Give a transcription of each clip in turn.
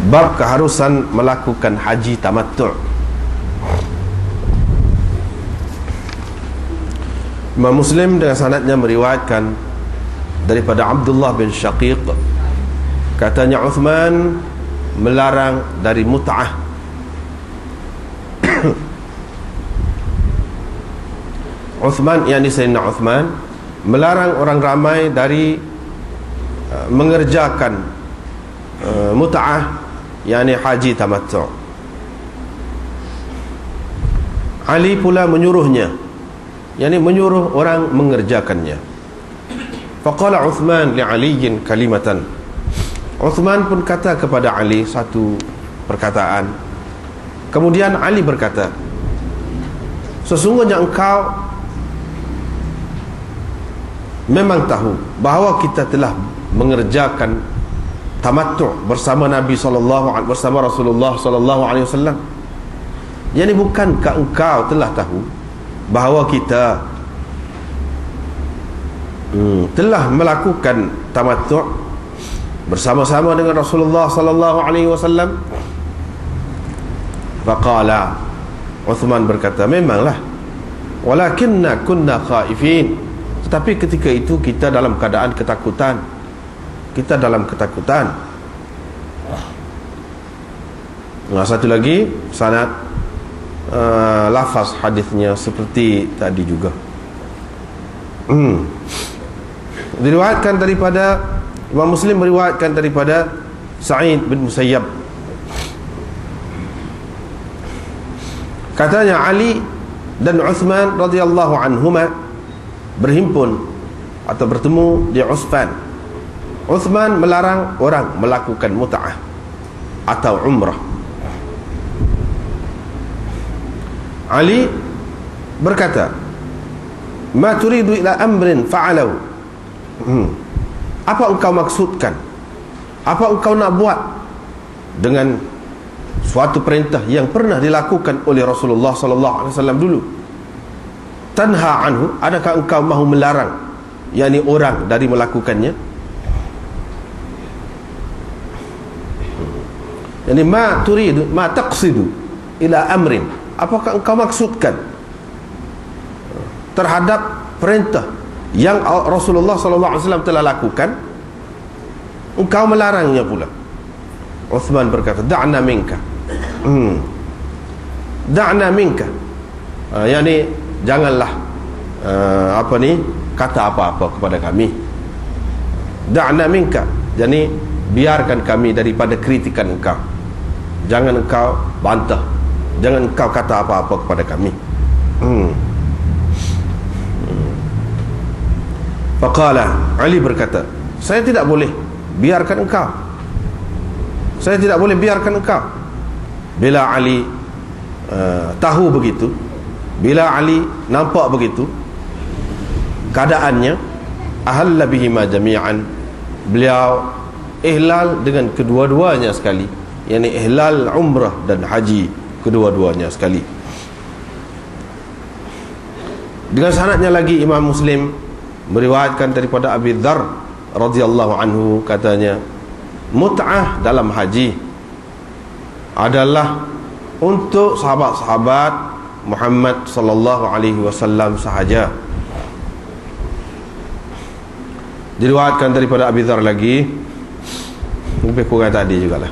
Bab keharusan melakukan haji tamattu'. Imam Muslim dengan sanadnya meriwayatkan daripada Abdullah bin Syaqiq, katanya Uthman melarang dari mut'ah. Uthman, yakni Sayyidina Uthman, melarang orang ramai dari mengerjakan mut'ah, yakni haji tamattu'. Ali pula menyuruhnya, yakni menyuruh orang mengerjakannya. Faqala Uthman li Aliyin kalimatan. Uthman pun kata kepada Ali satu perkataan. Kemudian Ali berkata, sesungguhnya engkau memang tahu bahawa kita telah mengerjakan tamattu' bersama Nabi bersama Rasulullah sallallahu alaihi wasallam. Yani bukankah engkau telah tahu bahawa kita telah melakukan tamattu' bersama-sama dengan Rasulullah sallallahu alaihi wasallam? Faqala, Uthman berkata, memanglah, walakinna kunna khaifin, tetapi ketika itu kita dalam keadaan ketakutan. Kita dalam ketakutan. Nah, satu lagi sanad lafaz hadisnya seperti tadi juga. Diriwayatkan daripada Imam Muslim, meriwayatkan daripada Sa'id bin Musayyab, katanya Ali dan Uthman radhiyallahu anhuma berhimpun atau bertemu di Usfan. Uthman melarang orang melakukan mut'ah atau umrah. Ali berkata, ma turidu ila amrin fa'alahu. Apa engkau maksudkan? Apa engkau nak buat dengan suatu perintah yang pernah dilakukan oleh Rasulullah sallallahu alaihi wasallam dulu? Tanha anhu, adakah engkau mahu melarang, yakni orang dari melakukannya? Yani ma turidu, ma taqsidu ila amrin, apakah engkau maksudkan terhadap perintah yang Rasulullah sallallahu alaihi wasallam telah lakukan, engkau melarangnya pula? Uthman berkata, da'na minka. Da'na minka, yani janganlah kata apa-apa kepada kami. Da'na minka, yani biarkan kami daripada kritikan engkau. Jangan engkau bantah, jangan engkau kata apa-apa kepada kami. Faqala, Ali berkata, saya tidak boleh biarkan engkau. Saya tidak boleh biarkan engkau. Bila Ali tahu begitu, bila Ali nampak begitu keadaannya, ahalla bihima jami'an, beliau ihlal dengan kedua-duanya sekali, yakni ihlal umrah dan haji kedua-duanya sekali. Dengan sanadnya lagi Imam Muslim meriwayatkan daripada Abi Dzar radhiyallahu anhu, katanya mut'ah dalam haji adalah untuk sahabat-sahabat Muhammad sallallahu alaihi wasallam sahaja. Diriwayatkan daripada Abi Dzar lagi, lebih kurang tadi jugalah,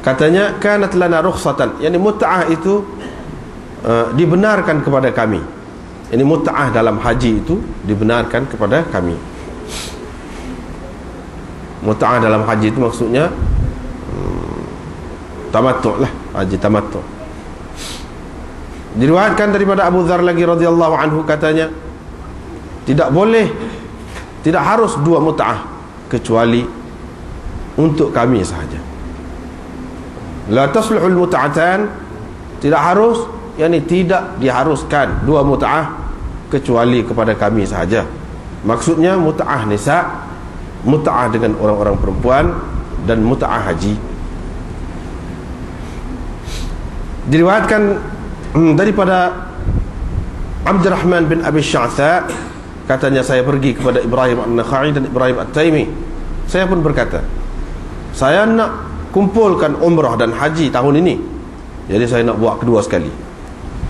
katanya kanat lana rukhsatan, yani mut'ah itu dibenarkan kepada kami. Ini mut'ah dalam haji itu dibenarkan kepada kami. Mut'ah dalam haji itu maksudnya tamattu' lah, haji tamattu'. Diriwayatkan daripada Abu Dzar lagi radhiyallahu anhu, katanya tidak boleh, tidak harus dua mut'ah kecuali untuk kami sahaja. La tasluhul mut'atan, tidak harus, yakni tidak diharuskan dua mut'ah kecuali kepada kami sahaja. Maksudnya mut'ah nisa, mut'ah dengan orang-orang perempuan, dan mut'ah haji. Diriwayatkan daripada Abdurrahman bin Abi Sya'tha, katanya saya pergi kepada Ibrahim an-Nakhai dan Ibrahim at-Taimi. Saya pun berkata, saya nak kumpulkan umrah dan haji tahun ini, jadi saya nak buat kedua sekali.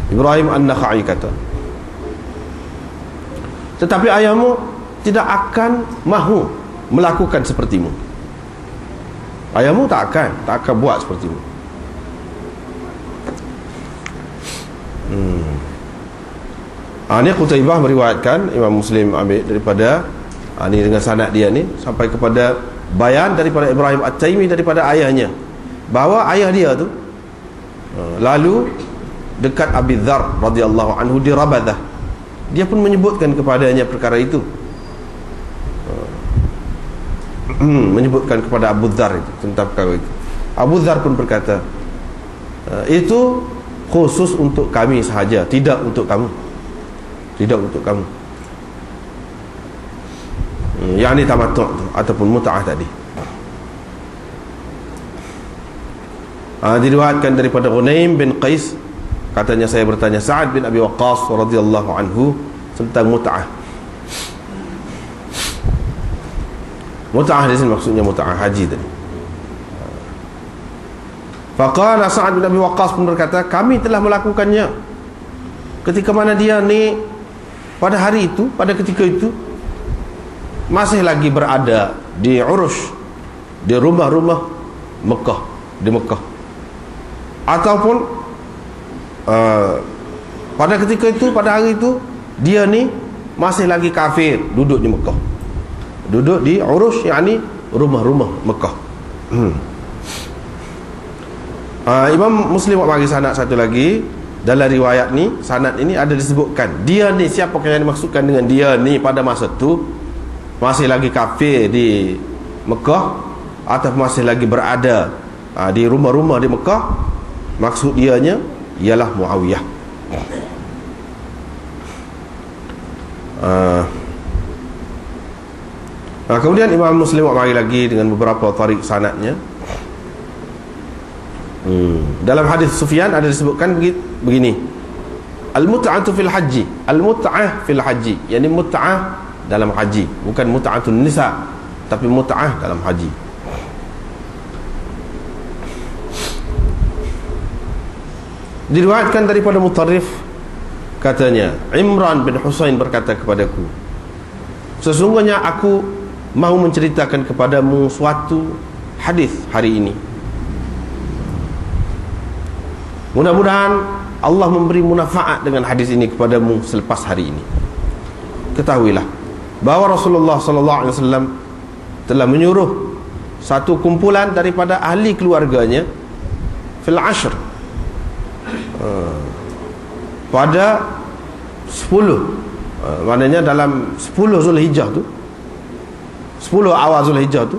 Ibrahim An-Nakha'i kata, tetapi ayahmu tidak akan mahu melakukan sepertimu. Ayahmu tak akan buat sepertimu. Ini Qutaibah meriwayatkan, Imam Muslim ambil daripada ini dengan sanad dia ni sampai kepada bayan daripada Ibrahim At-Taimi daripada ayahnya, bahawa ayah dia tu lalu dekat Abi Dzar radhiyallahu anhu di Rabadah. Dia pun menyebutkan kepadanya perkara itu, menyebutkan kepada Abu Dzar itu tentang perkara itu. Abu Dzar pun berkata, itu khusus untuk kami sahaja, tidak untuk kamu. Tidak untuk kamu. Yang ni tamattu' ataupun mut'ah tadi. Diriwayatkan daripada Ghunaim bin Qais, katanya saya bertanya Sa'ad bin Abi Waqqas radhiyallahu anhu tentang mut'ah. Mut'ah di sini maksudnya mut'ah haji tadi. Faqala Sa'ad bin Abi Waqqas pun berkata, kami telah melakukannya ketika mana dia ni pada hari itu, pada ketika itu masih lagi berada di Urush, di rumah-rumah Mekah, di Mekah, ataupun pada ketika itu, pada hari itu dia ni masih lagi kafir, duduk di Mekah, duduk di Urush, yakni rumah-rumah Mekah. Imam Muslim bagi sanad satu lagi. Dalam riwayat ni, sanad ini ada disebutkan dia ni, siapakah yang dimaksudkan dengan dia ni pada masa tu masih lagi kafir di Mekah atau masih lagi berada di rumah-rumah di Mekah. Maksud dianya ialah Muawiyah. Kemudian Imam Muslim bagi lagi dengan beberapa tarik sanadnya. Dalam hadis Sufyan ada disebutkan begini, al-mut'atu fil haji, al-mut'ah fil haji, yakni mut'ah dalam haji, bukan mut'atun nisa, tapi mut'ah dalam haji. Diriwayatkan daripada Mutarrif, katanya Imran bin Husain berkata kepadaku, sesungguhnya aku mahu menceritakan kepadamu suatu hadis hari ini. Mudah-mudahan Allah memberi manfaat dengan hadis ini kepadamu selepas hari ini. Ketahuilah bahawa Rasulullah sallallahu alaihi wasallam telah menyuruh satu kumpulan daripada ahli keluarganya fil ashr, pada 10, maknanya dalam 10 Zulhijjah tu, 10 awal Zulhijjah tu,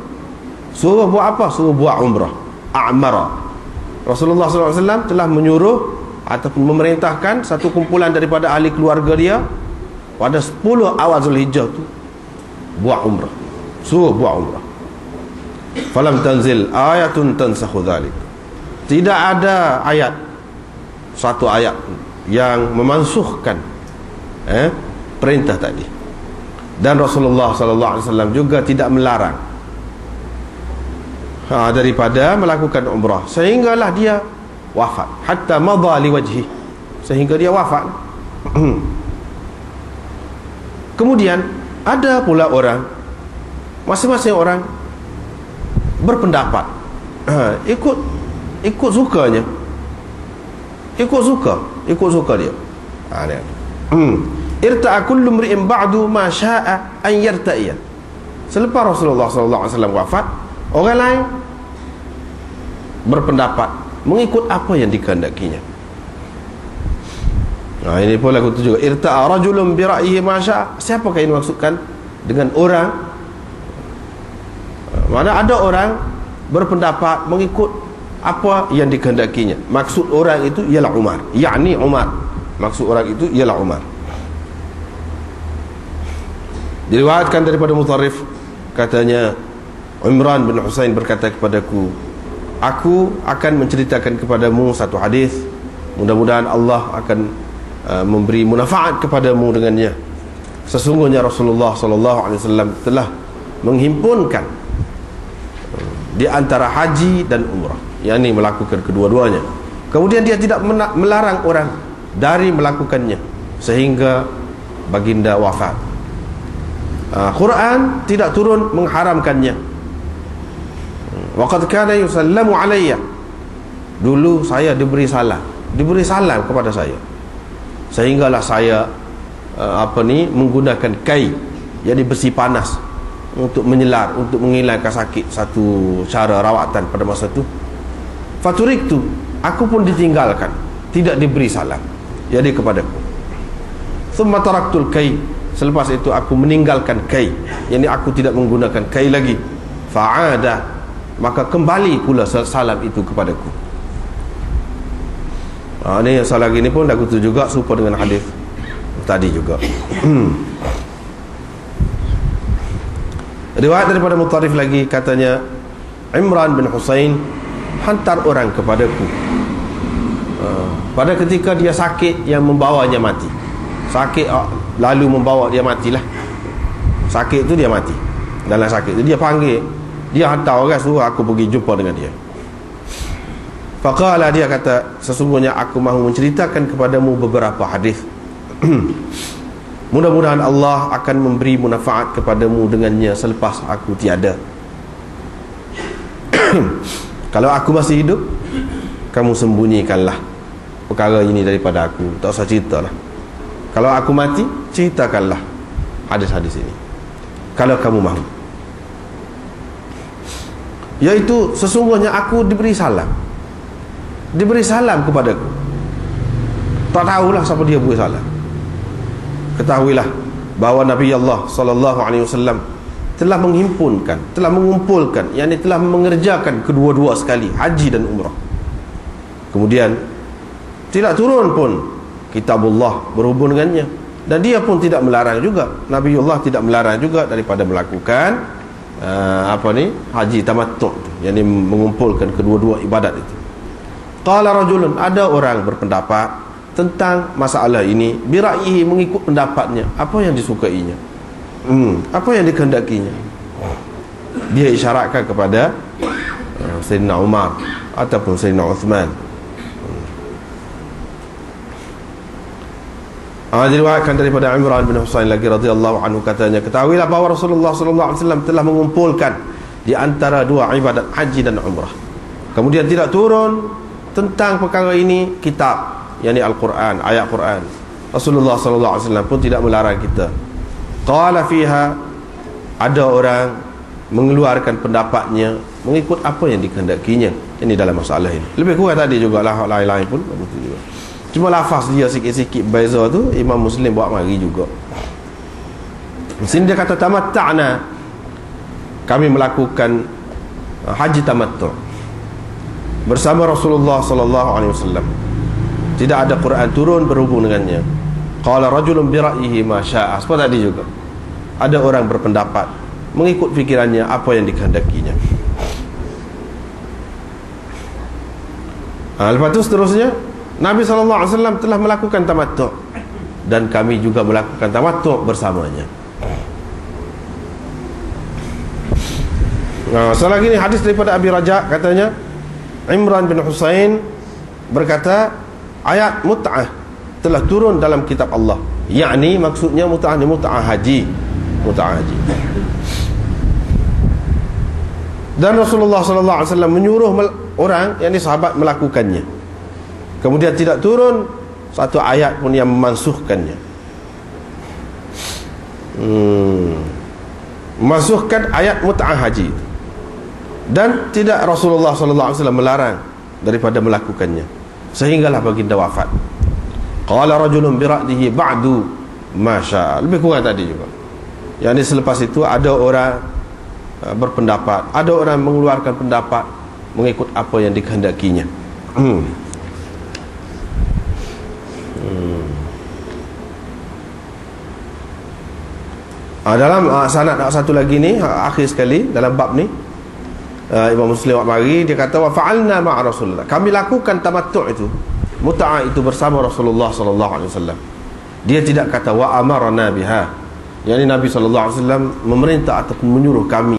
suruh buat apa? Suruh buat umrah, a'mara. Rasulullah SAW telah menyuruh ataupun memerintahkan satu kumpulan daripada ahli keluarga dia pada 10 awal Zulhijjah tu buat umrah, suruh buat umrah. Falam tanzil ayatun tansakhu dhalik. Tidak ada ayat, satu ayat yang memansuhkan perintah tadi. Dan Rasulullah SAW juga tidak melarang daripada melakukan umrah sehinggalah dia wafat, hatta madha liwajhi, sehingga dia wafat. Kemudian ada pula orang, masing-masing orang berpendapat ikut sukanya, ikut suka dia. Irta'a kullu mri'in ba'du ma sya'a an yarta'iya. Selepas Rasulullah SAW wafat, orang lain berpendapat mengikut apa yang dikehendakinya. Ini pun lagu tu juga, irta'a rajulun bi ra'yihi ma sya'a. Siapakah yang dimaksudkan dengan orang? Mana ada orang berpendapat mengikut apa yang dikehendakinya. Maksud orang itu ialah Umar, yakni Umar. Maksud orang itu ialah Umar. Diriwayatkan daripada Mutarrif, katanya Imran bin Husain berkata kepadaku, aku akan menceritakan kepadamu satu hadis, mudah-mudahan Allah akan memberi manfaat kepadamu dengannya. Sesungguhnya Rasulullah SAW telah menghimpunkan di antara haji dan umrah, yakni melakukan kedua-duanya. Kemudian dia tidak melarang orang dari melakukannya sehingga baginda wafat. Quran tidak turun mengharamkannya. Waqad kana yusallamu alayya, dulu saya diberi salam kepada saya, sehinggalah saya menggunakan kai, jadi besi panas untuk menyelar, untuk menghilangkan sakit. Satu cara rawatan pada masa itu. Faturiktu, aku pun ditinggalkan, tidak diberi salam, jadi kepadaku. Thumma taraktul kai, selepas itu aku meninggalkan kai, yakni aku tidak menggunakan kai lagi. Fa'ada, maka kembali pula salam itu kepadaku. Ini yang salah gini pun lagu tu juga serupa dengan hadis tadi juga. Riwayat daripada Mutarif lagi, katanya Imran bin Husain hantar orang kepadaku pada ketika dia sakit yang membawanya mati. Sakit lalu membawa dia matilah. Sakit tu dia mati. Dalam sakit tu dia panggil, dia hantar orang suruh aku pergi jumpa dengan dia. Faqala, dia kata, sesungguhnya aku mahu menceritakan kepadamu beberapa hadis. Mudah-mudahan Allah akan memberi manfaat kepadamu dengannya selepas aku tiada. Kalau aku masih hidup, kamu sembunyikanlah perkara ini daripada aku, tak usah ceritalah. Kalau aku mati, ceritakanlah hadis-hadis ini, kalau kamu mahu. Yaitu sesungguhnya aku diberi salam kepadaku. Tak tahulah siapa dia beri salam. Ketahuilah bahawa Nabi Allah sallallahu alaihi wasallam telah mengumpulkan, yakni telah mengerjakan kedua-dua sekali, haji dan umrah. Kemudian tidak turun pun kitabullah berhubung dengannya, dan dia pun tidak melarang juga, Nabi Allah tidak melarang juga daripada melakukan haji tamattu', yakni mengumpulkan kedua-dua ibadat itu. Qala rajulun, ada orang berpendapat tentang masalah ini, bira'yihi, mengikut pendapatnya, apa yang disukainya, apa yang dikehendakinya. Dia isyaratkan kepada Sayyidina Umar ataupun Sayyidina Uthman. Diriwayatkan daripada Imran bin Husain lagi radhiyallahu anhu, katanya, ketahuilah bahawa Rasulullah sallallahu alaihi wasallam telah mengumpulkan di antara dua ibadat haji dan umrah. Kemudian tidak turun tentang perkara ini kitab, yakni Al-Quran, ayat Quran. Rasulullah sallallahu alaihi wasallam pun tidak melarang kita. Qala fiha, ada orang mengeluarkan pendapatnya mengikut apa yang dikehendakinya. Ini dalam masalah ini. Lebih kurang tadi jugalah, lain-lain pun begitu juga. Cuma lafaz dia sikit-sikit beza tu Imam Muslim buat mari juga. Sini dia kata tamatta'na, kami melakukan haji tamattu' bersama Rasulullah sallallahu alaihi wasallam. Tidak ada Quran turun berhubung dengannya. Qala rajulun bi ra'yihi ma syaa. Seperti tadi juga, ada orang berpendapat mengikut fikirannya apa yang dikehendakinya. Lepas itu seterusnya, Nabi SAW telah melakukan tamattu' dan kami juga melakukan tamattu' bersamanya. Selagi ini hadis daripada Abi Raja, katanya Imran bin Husain berkata, ayat mut'ah telah turun dalam kitab Allah, yakni maksudnya mut'ah ni mut'ah haji. Dan Rasulullah SAW menyuruh orang, yakni sahabat, melakukannya. Kemudian tidak turun satu ayat pun yang memansuhkannya, memansuhkan ayat mut'ah haji. Dan tidak Rasulullah SAW melarang daripada melakukannya sehinggalah baginda wafat. Qala rajulun bi ra'dihi ba'du ma syaa. Lebih kurang tadi juga, yakni selepas itu ada orang berpendapat, ada orang mengeluarkan pendapat mengikut apa yang dikehendakinya. Dalam sanad satu lagi ni, akhir sekali dalam bab ni, Imam Muslim mari dia kata, wa fa'alna ma'a Rasulullah, kami lakukan tamattu' itu, mut'ah itu bersama Rasulullah sallallahu alaihi wasallam. Dia tidak kata wa amarna biha, yakni Nabi sallallahu alaihi wasallam memerintah ataupun menyuruh kami